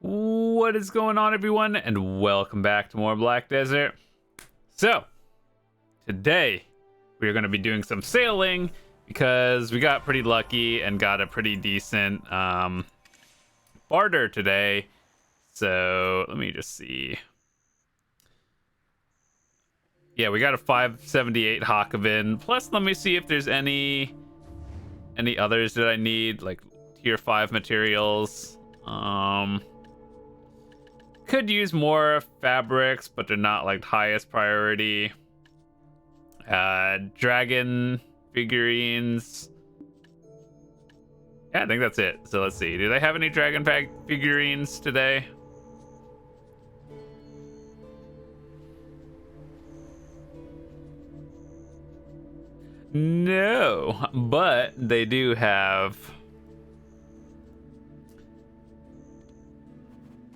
What is going on, everyone, and welcome back to more Black Desert. So today we are going to be doing some sailing because we got pretty lucky and got a pretty decent barter today. So let me just see. Yeah, we got a 578 Hakoven. Plus, let me see if there's any others that I need, like tier 5 materials. Could use more fabrics, but they're not like highest priority. Dragon figurines. Yeah, I think that's it. So let's see. Do they have any dragon figurines today? No, but they do have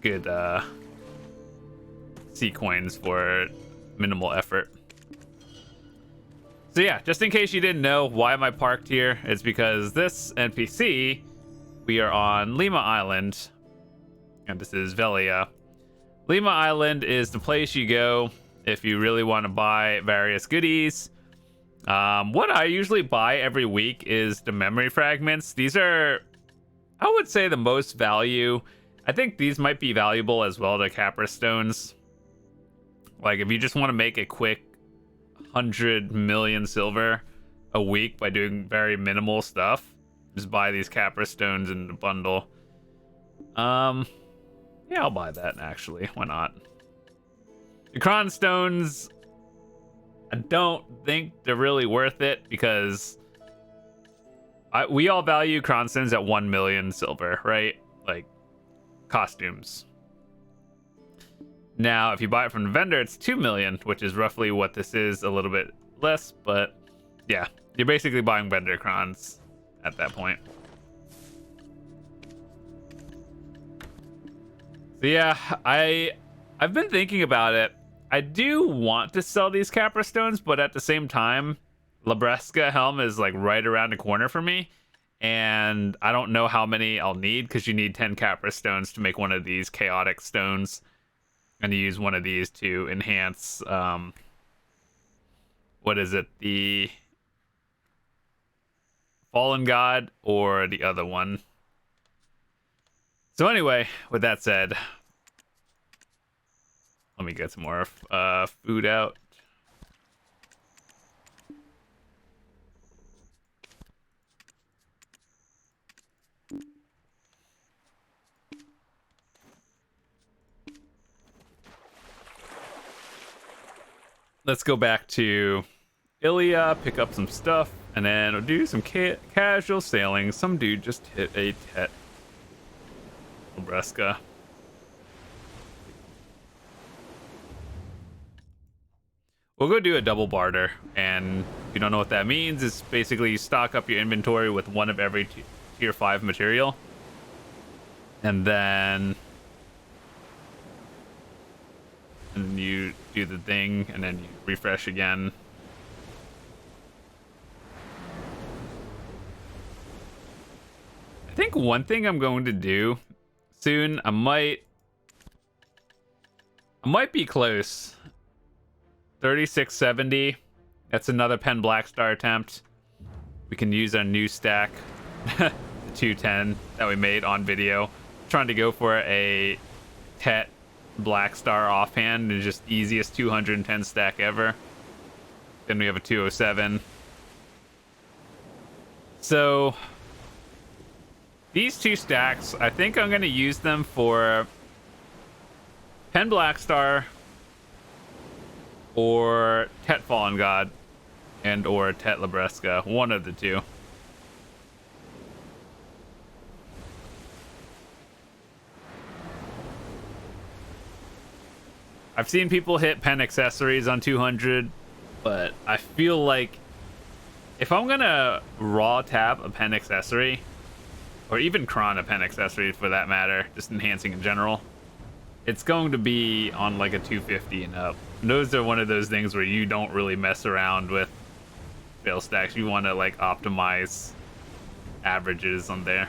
good sea coins for minimal effort. So yeah, just in case you didn't know why am I parked here, it's because this NPC, we are on Lima Island, and this is Velia. Lima Island is the place you go if you really want to buy various goodies. What I usually buy every week is the memory fragments. These are, I would say, the most value. I think these might be valuable as well to Capra Stones. Like, if you just want to make a quick 100 million silver a week by doing very minimal stuff, just buy these Capra Stones in the bundle. Yeah, I'll buy that, actually. Why not? The Cron Stones, I don't think they're really worth it because we all value Cron Stones at 1 million silver, right? Like, costumes. Now, if you buy it from the vendor, it's 2 million, which is roughly what this is, a little bit less, but yeah, you're basically buying vendor crons at that point. So yeah, I've been thinking about it. I do want to sell these Capra Stones, but at the same time, Labresca Helm is like right around the corner for me. And I don't know how many I'll need because you need 10 Capra Stones to make one of these chaotic stones. And you use one of these to enhance, what is it? The Fallen God or the other one. So anyway, with that said, let me get some more food out. Let's go back to Ilia, pick up some stuff, and then we'll do some casual sailing. Some dude just hit a Tet. Labresca. We'll go do a double barter, and if you don't know what that means, it's basically you stock up your inventory with one of every tier 5 material. And then you do the thing, and then you refresh again. I think one thing I'm going to do soon, I might be close. 3670. That's another Pen Black Star attempt. We can use our new stack, the 210 that we made on video. Trying to go for a Tet Black Star offhand, and just easiest 210 stack ever. Then we have a 207. So these two stacks, I think I'm going to use them for Pen Black Star or Tet Fallen God and or Tet Labresca, one of the two. I've seen people hit pen accessories on 200, but I feel like if I'm gonna raw tab a pen accessory, or even cron a pen accessory for that matter, just enhancing in general, it's going to be on like a 250 and up. And those are one of those things where you don't really mess around with fail stacks. You want to like optimize averages on there.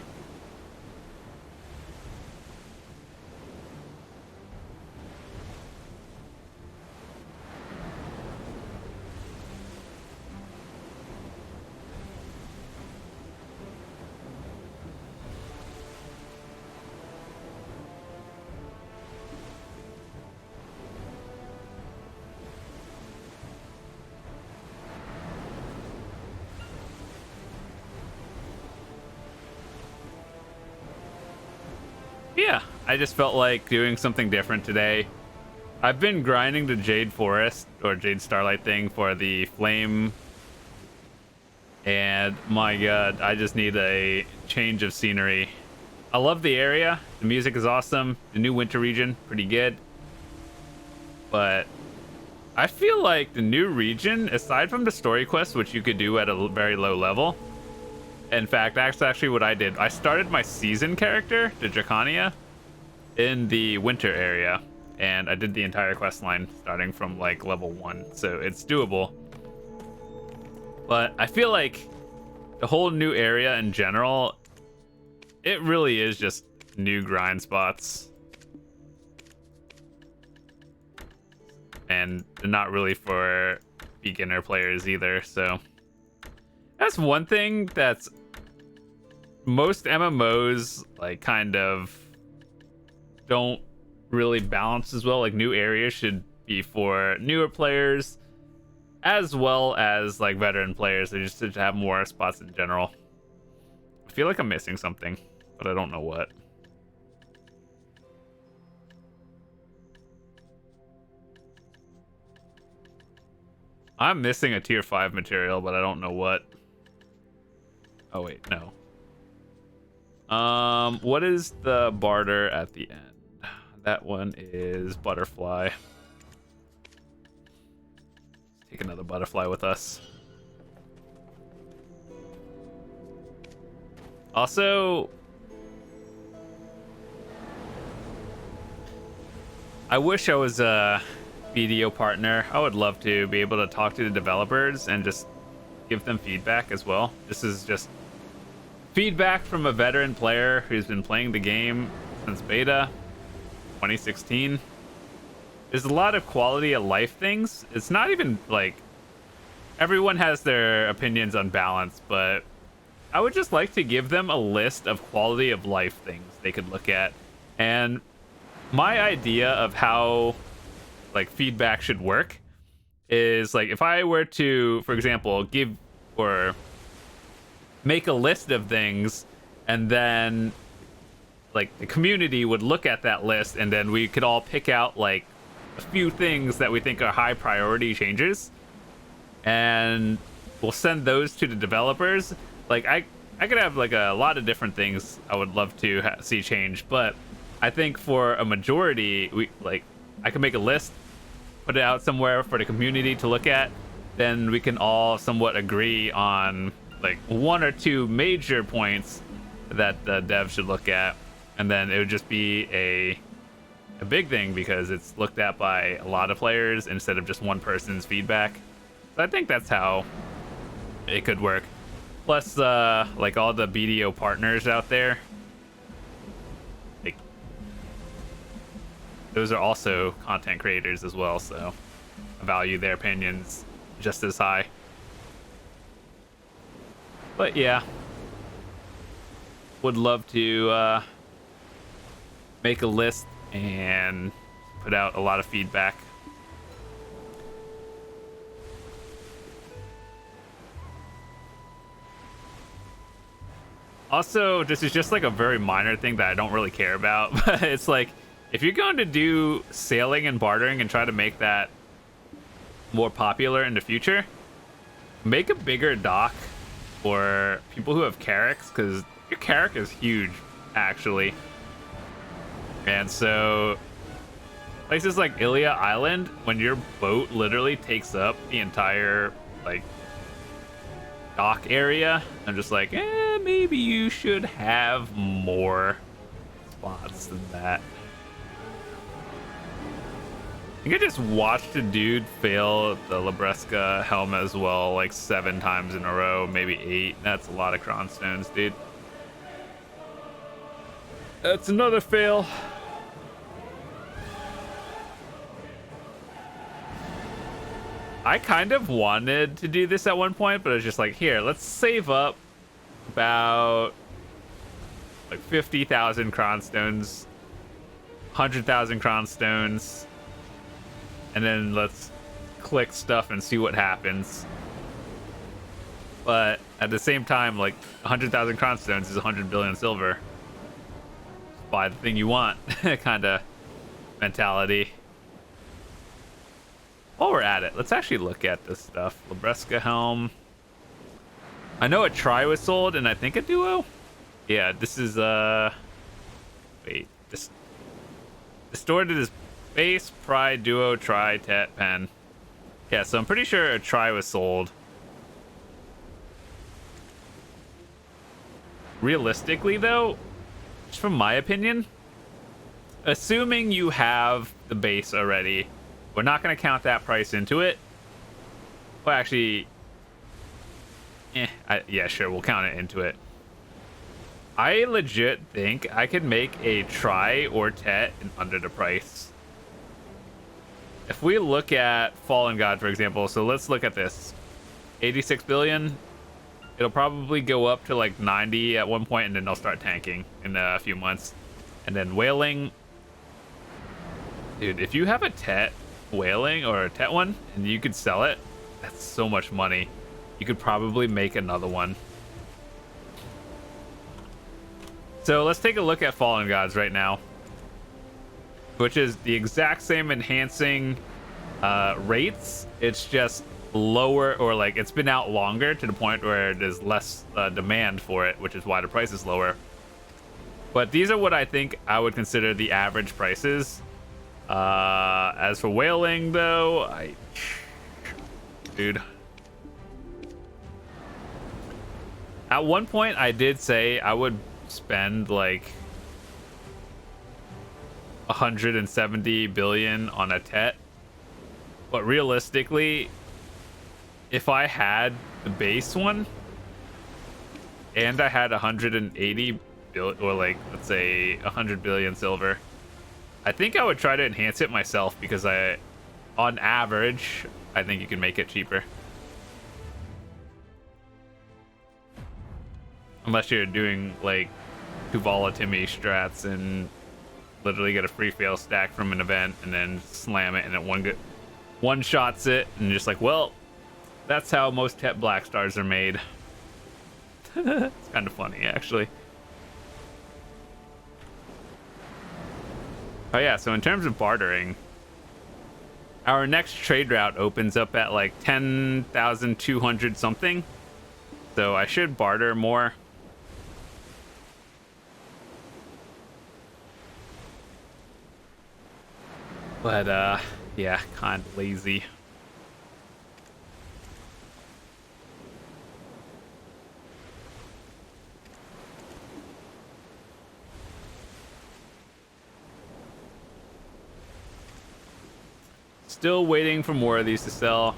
Yeah, I just felt like doing something different today. I've been grinding the Jade Forest or Jade Starlight thing for the flame, and my god, I just need a change of scenery. I love the area, the music is awesome, the new winter region, pretty good. But I feel like the new region, aside from the story quest, which you could do at a very low level, in fact, that's actually what I did. I started my season character, the Dracania, in the winter area, and I did the entire quest line starting from like level 1, so it's doable. But I feel like the whole new area in general, it really is just new grind spots. And not really for beginner players either, so that's one thing that's most MMOs like kind of don't really balance as well. Like new areas should be for newer players as well as like veteran players. They just should have more spots in general. I feel like I'm missing something, but I don't know what. I'm missing a tier 5 material, but I don't know what. Oh wait, no. What is the barter at the end? That one is butterfly. Let's take another butterfly with us. Also, I wish I was a BDO partner. I would love to be able to talk to the developers and just give them feedback as well. This is just feedback from a veteran player who's been playing the game since beta 2016. There's a lot of quality of life things. It's not even like everyone has their opinions on balance, but I would just like to give them a list of quality of life things they could look at. And my idea of how like feedback should work is like if I were to, for example, give or make a list of things, and then like the community would look at that list, and then we could all pick out like a few things that we think are high priority changes, and we'll send those to the developers. Like I could have like a lot of different things I would love to see change, but I think for a majority, I can make a list, put it out somewhere for the community to look at, then we can all somewhat agree on like one or two major points that the dev should look at, and then it would just be a big thing because it's looked at by a lot of players instead of just one person's feedback. So I think that's how it could work. Plus, like all the BDO partners out there, like those are also content creators as well, so I value their opinions just as high. But yeah, would love to make a list and put out a lot of feedback. Also, this is just like a very minor thing that I don't really care about, but it's like if you're going to do sailing and bartering and try to make that more popular in the future, make a bigger dock for people who have carracks, because your carrack is huge actually. And so places like Ilia Island, when your boat literally takes up the entire like dock area, I'm just like, maybe you should have more spots than that. I think I just watched a dude fail the Labresca helmet as well, like 7 times in a row, maybe 8. That's a lot of cronstones, dude. That's another fail. I kind of wanted to do this at one point, but I was just like, here, let's save up about like 50,000 cronstones, 100,000 cronstones, and then let's click stuff and see what happens. But at the same time, like 100,000 cronstones is 100 billion silver. buy the thing you want kind of mentality. While we're at it, let's actually look at this stuff. Libresca helm. I know a tri was sold, and I think a duo. Yeah, this is wait, this distorted is base, pride, duo, tri, tet, pen. Yeah, so I'm pretty sure a tri was sold. Realistically, though, just from my opinion, assuming you have the base already, we're not going to count that price into it. Well, actually, yeah, sure, we'll count it into it. I legit think I could make a tri or tet in under the price. If we look at Fallen God, for example, so let's look at this. 86 billion. It'll probably go up to like 90 at one point, and then they'll start tanking in a few months. And then Wailing. Dude, if you have a tet Wailing or a tet one, and you could sell it, that's so much money. You could probably make another one. So let's take a look at Fallen Gods right now, which is the exact same enhancing rates. It's just lower, or like it's been out longer to the point where there's less demand for it, which is why the price is lower. But these are what I think I would consider the average prices. As for Wailing, though, dude, at one point I did say I would spend like 170 billion on a tet, but realistically, if I had the base one and I had 180 billion, or like let's say 100 billion silver, I think I would try to enhance it myself, because on average, I think you can make it cheaper. Unless you're doing like Tuvala Timmy strats and literally get a free fail stack from an event and then slam it, and it one shots it, and just like, well, that's how most Tet Black Stars are made. It's kind of funny, actually. Oh yeah, so in terms of bartering, our next trade route opens up at like 10,200 something. So I should barter more. But yeah, kind of lazy. Still waiting for more of these to sell.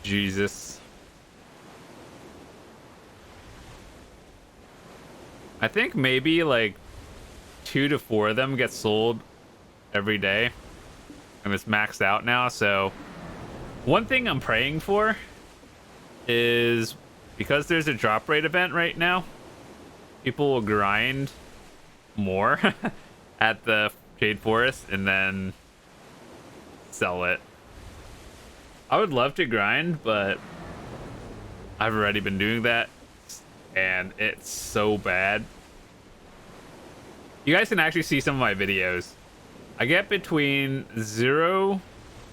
Jesus. I think maybe like 2 to 4 of them get sold every day. And it's maxed out now, so one thing I'm praying for is, because there's a drop rate event right now, people will grind more at the Jade Forest and then sell it. I would love to grind, but I've already been doing that and it's so bad. You guys can actually see some of my videos. I get between 0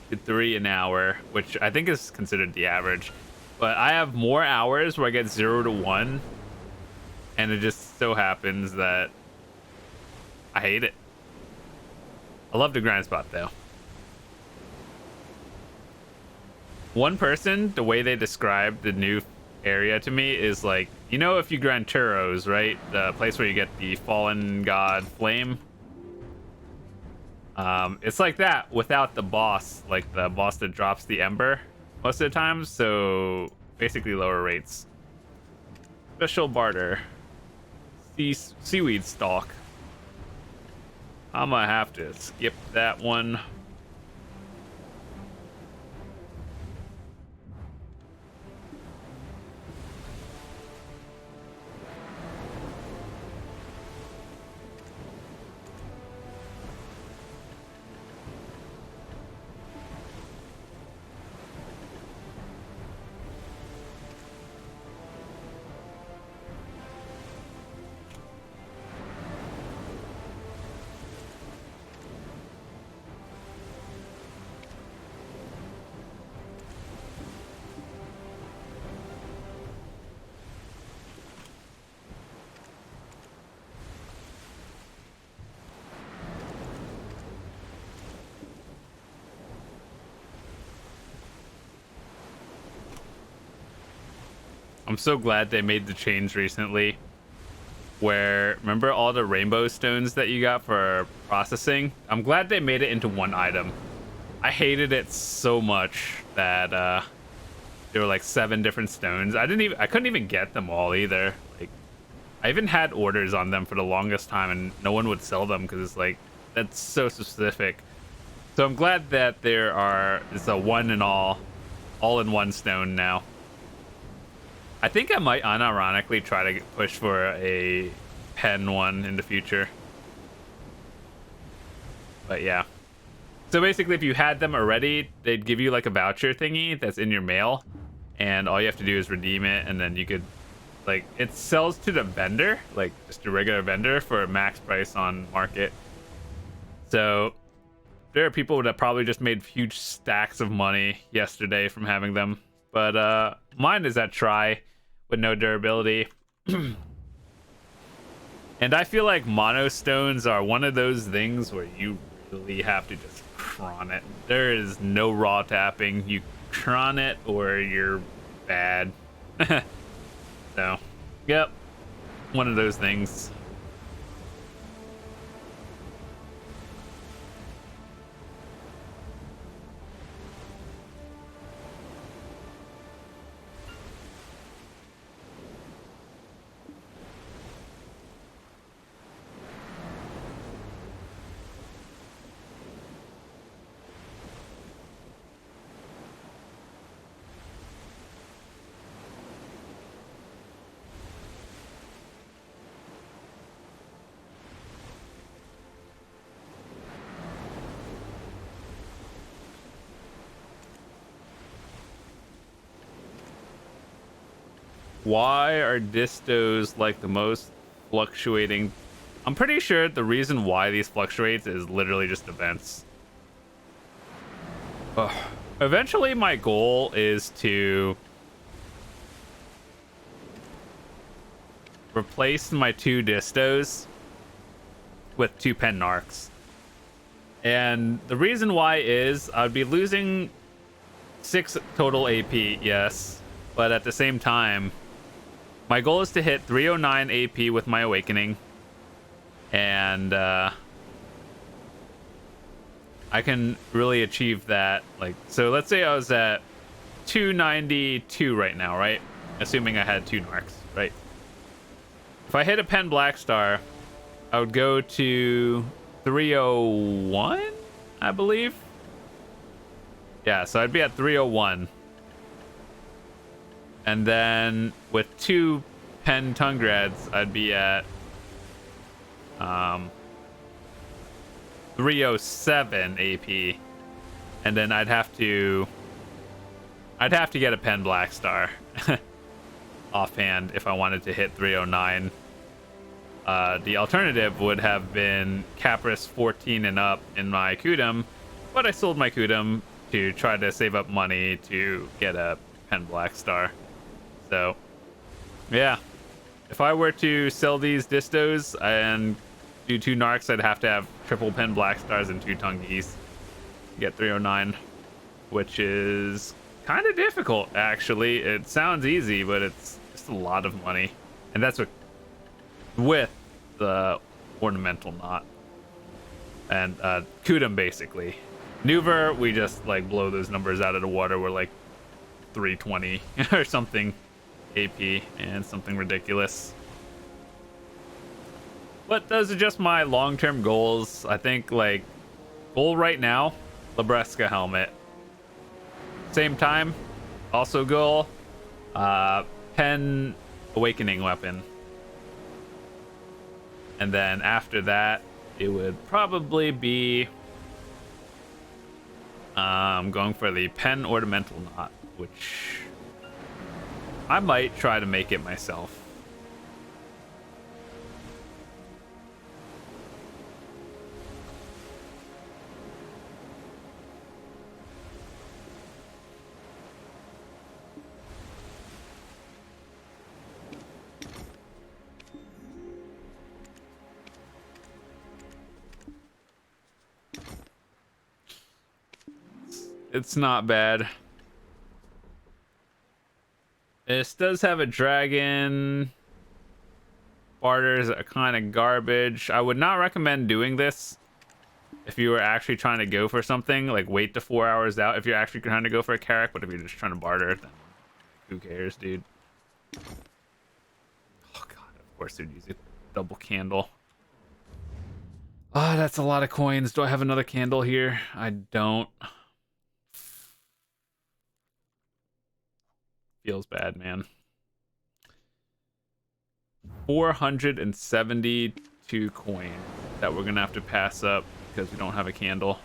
to 3 an hour, which I think is considered the average. But I have more hours where I get 0 to 1. And it just so happens that I hate it. I love the grind spot, though. One person, the way they described the new area to me is like, you know, if you grind churros, right? The place where you get the Fallen God flame. It's like that without the boss, like the boss that drops the ember most of the time. So basically lower rates. Special barter. Seaweed stalk. I'm gonna have to skip that one. I'm so glad they made the change recently. Where, remember all the rainbow stones that you got for processing? I'm glad they made it into one item. I hated it so much that there were like 7 different stones. I couldn't even get them all either. Like, I even had orders on them for the longest time and no one would sell them because it's like, that's so specific. So I'm glad that it's a one and all in one stone now. I think I might unironically try to push for a pen one in the future. But yeah. So basically, if you had them already, they'd give you like a voucher thingy that's in your mail. And all you have to do is redeem it. And then you could, like, it sells to the vendor, like just a regular vendor for a max price on market. So there are people that probably just made huge stacks of money yesterday from having them. But mine is at try with no durability. And I feel like mono stones are one of those things where you really have to just cron it. There is no raw tapping. You cron it or you're bad. So, yep. One of those things. Why are distos like the most fluctuating? I'm pretty sure the reason why these fluctuates is literally just events. Ugh. Eventually, my goal is to replace my 2 distos with 2 pen narcs. And the reason why is I'd be losing 6 total AP, yes. But at the same time, my goal is to hit 309 AP with my awakening. And I can really achieve that. Like, so let's say I was at 292 right now, right? Assuming I had 2 narcs, right? If I hit a pen black star, I would go to 301, I believe. Yeah, so I'd be at 301. And then with 2 pen Tungrads, I'd be at 307 AP. And then I'd have to get a pen black star offhand if I wanted to hit 309. The alternative would have been Capris 14 and up in my Kudum, but I sold my Kudum to try to save up money to get a pen black star. So, yeah. If I were to sell these distos and do 2 narcs, I'd have to have triple pen black stars and 2 tungies to get 309, which is kind of difficult, actually. It sounds easy, but it's just a lot of money. And that's with the ornamental knot. And Kudum, basically. Nuver, we just, like, blow those numbers out of the water. We're, like, 320 or something AP and something ridiculous. But those are just my long-term goals. I think, like, goal right now, Labresca helmet. Same time, also goal, pen awakening weapon. And then after that, it would probably be going for the pen ornamental knot, which I might try to make it myself. It's not bad. This does have a dragon. Barters are kind of garbage. I would not recommend doing this if you were actually trying to go for something. Like, wait to 4 hours out if you're actually trying to go for a carrack. But if you're just trying to barter, then who cares, dude? Oh god, of course they'd use a double candle. Ah, that's a lot of coins. Do I have another candle here? I don't. Feels bad, man. 472 coins that we're gonna have to pass up because we don't have a candle.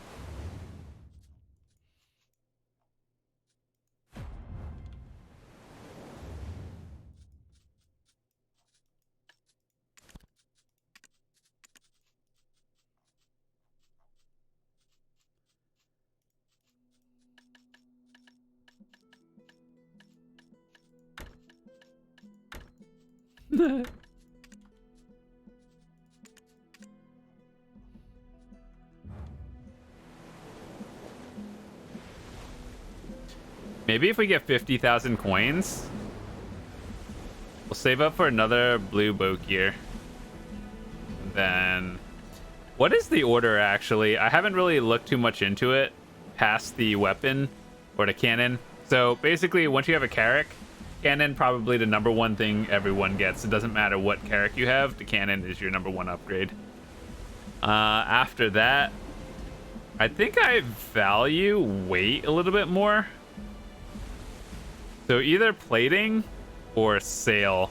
Maybe if we get 50,000 coins, we'll save up for another blue boat gear. And then, what is the order actually? I haven't really looked too much into it past the weapon or the cannon. So basically, once you have a carrack, cannon probably the number one thing everyone gets. It doesn't matter what carrack you have, the cannon is your number one upgrade. After that, I think I value weight a little bit more. So either plating or sail.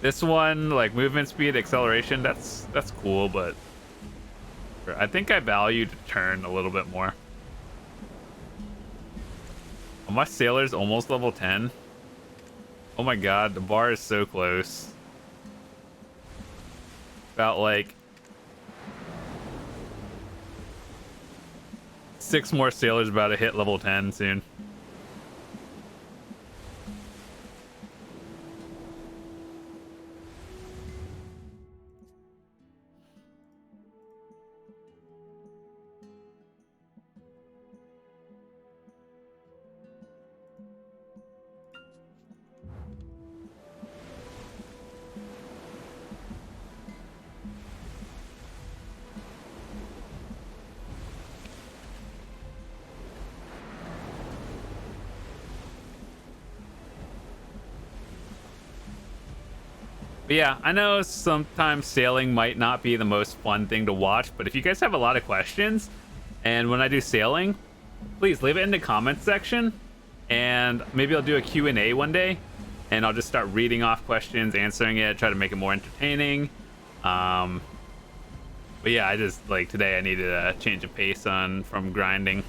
This one, like movement speed, acceleration, that's cool, but I think I value turn a little bit more. Oh, my sailor's almost level 10. Oh my god, the bar is so close. About like 6 more sailors about to hit level 10 soon. But yeah, I know sometimes sailing might not be the most fun thing to watch, but if you guys have a lot of questions, and when I do sailing, please leave it in the comments section, and maybe I'll do a Q&A one day, and I'll just start reading off questions, answering it, try to make it more entertaining. But yeah, I just, like, today I needed a change of pace from grinding.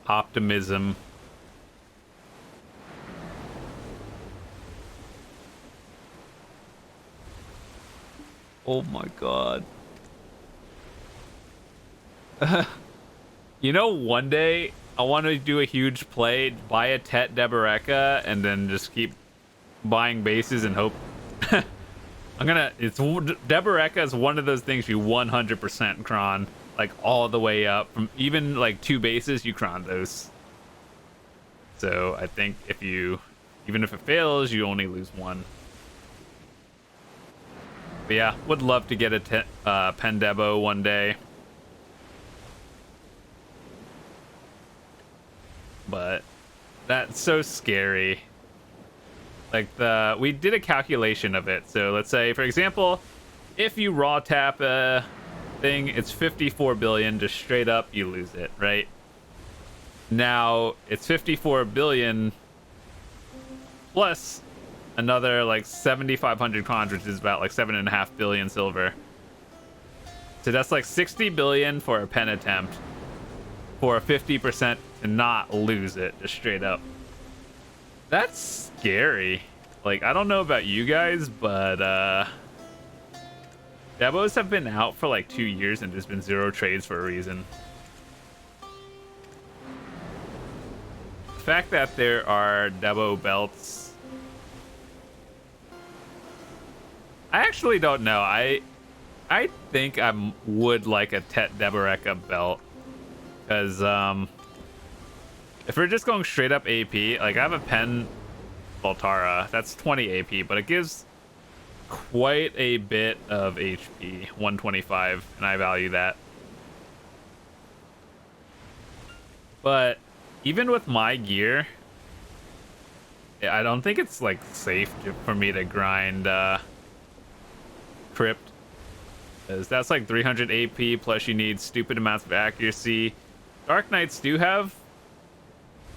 Optimism. Oh my god. You know, one day I want to do a huge play, buy a Tet Deboreka, and then just keep buying bases and hope. Deboreka is one of those things you 100% cron. Like all the way up from even like 2 bases, you cron those. So I think even if it fails, you only lose 1. But yeah, would love to get a Pendebo one day. But that's so scary. Like we did a calculation of it. So let's say, for example, if you raw tap a thing, it's 54 billion, just straight up you lose it, right? Now it's 54 billion plus another like 7,500 crons, which is about like 7.5 billion silver. So that's like 60 billion for a pen attempt for a 50% to not lose it, just straight up. That's scary. Like, I don't know about you guys, but Debos have been out for like 2 years and there's been 0 trades for a reason. fact that there are Debo belts, I actually don't know. I think I would like a Tet Deboreka belt, because if we're just going straight up AP, like I have a Pen Voltara, that's 20 AP, but it gives quite a bit of HP, 125, and I value that. But even with my gear, I don't think it's like safe for me to grind Crypt, because that's like 300 AP, plus you need stupid amounts of accuracy. Dark Knights do have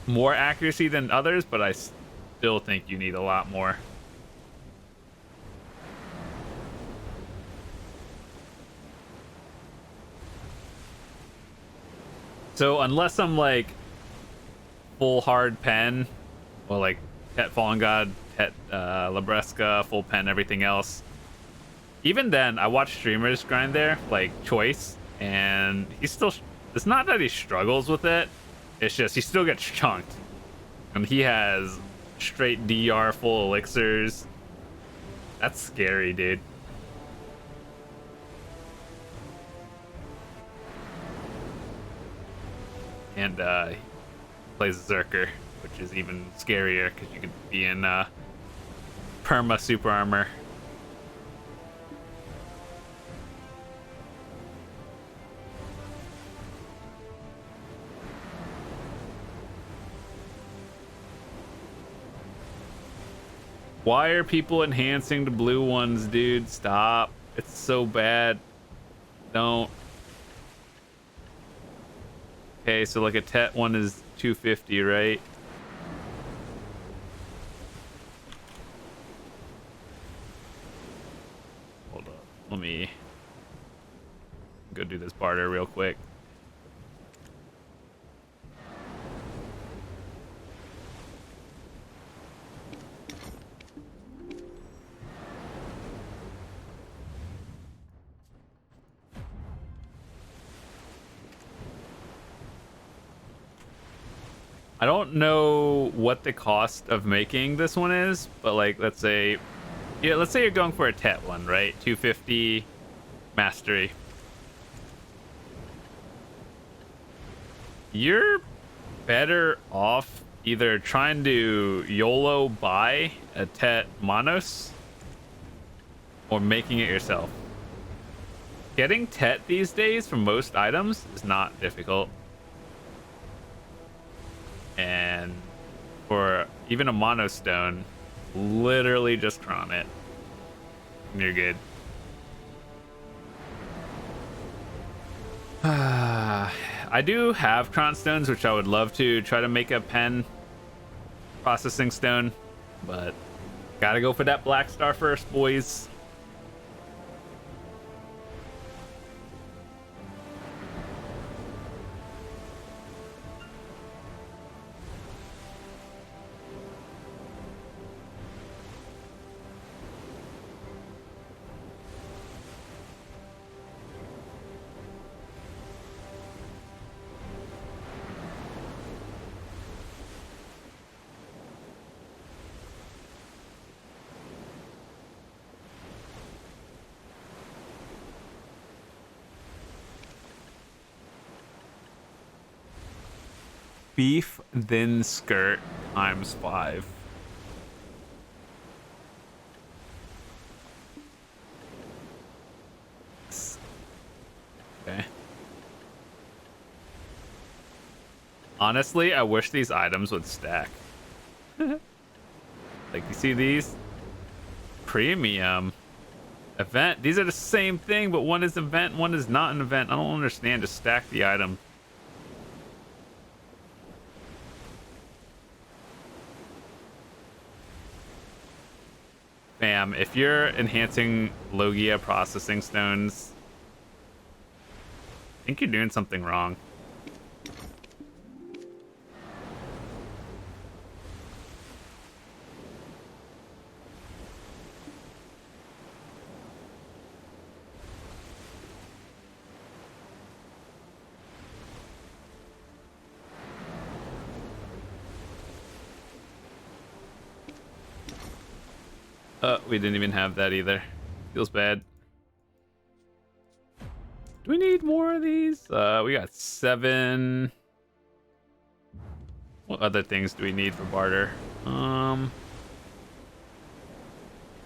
more accuracy than others, but I still think you need a lot more. So unless I'm like full hard pen, or like Tet Fallen God, Tet Labresca, full pen, everything else, even then I watch streamers grind there, like Choice, and he still, it's not that he struggles with it, it's just he still gets chunked, and he has straight DR full elixirs. That's scary, dude. And he plays Zerker, which is even scarier because you could be in perma super armor. Why are people enhancing the blue ones, dude? Stop. It's so bad. Don't. Okay, so like a Tet one is 250, right? Hold up. Let me go do this barter real quick. I don't know what the cost of making this one is, but like let's say you're going for a Tet one, right? 250 mastery. You're better off either trying to YOLO buy a Tet Monos or making it yourself. Getting Tet these days from most items is not difficult. And for even a monostone, literally just cron it and you're good. I do have cron stones, which I would love to try to make a pen processing stone, but gotta go for that black star first, boys. Beef, then skirt times 5. Okay. Honestly, I wish these items would stack. Like, you see these? Premium. Event. These are the same thing, but one is event, one is not an event. I don't understand. Just stack the item. Bam, if you're enhancing Logia processing stones, I think you're doing something wrong. We didn't even have that either. Feels bad. Do we need more of these? We got 7. What other things do we need for barter?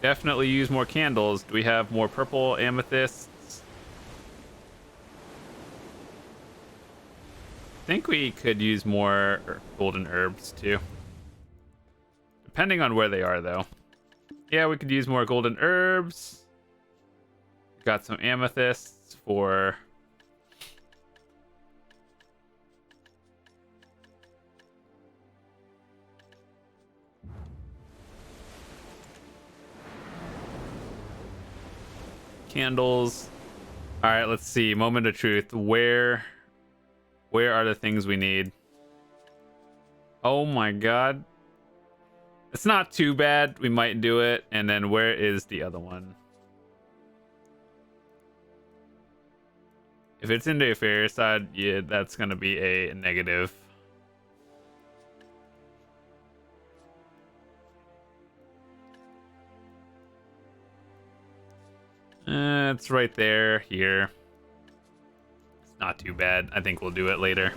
Definitely use more candles. Do we have more purple amethysts? I think we could use more golden herbs too. Depending on where they are though. Yeah, we could use more golden herbs. Got some amethysts for... candles. All right, let's see. Moment of truth. Where are the things we need? Oh my god. It's not too bad. We might do it. And then where is the other one? If it's in the affairs side, yeah, that's going to be a negative. It's right there, here. It's not too bad. I think we'll do it later.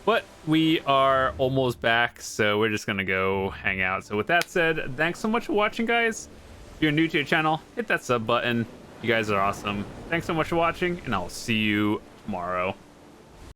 But we are almost back, so we're just gonna go hang out. So with that said, thanks so much for watching, guys. If you're new to the channel, hit that sub button. You guys are awesome. Thanks so much for watching, and I'll see you tomorrow.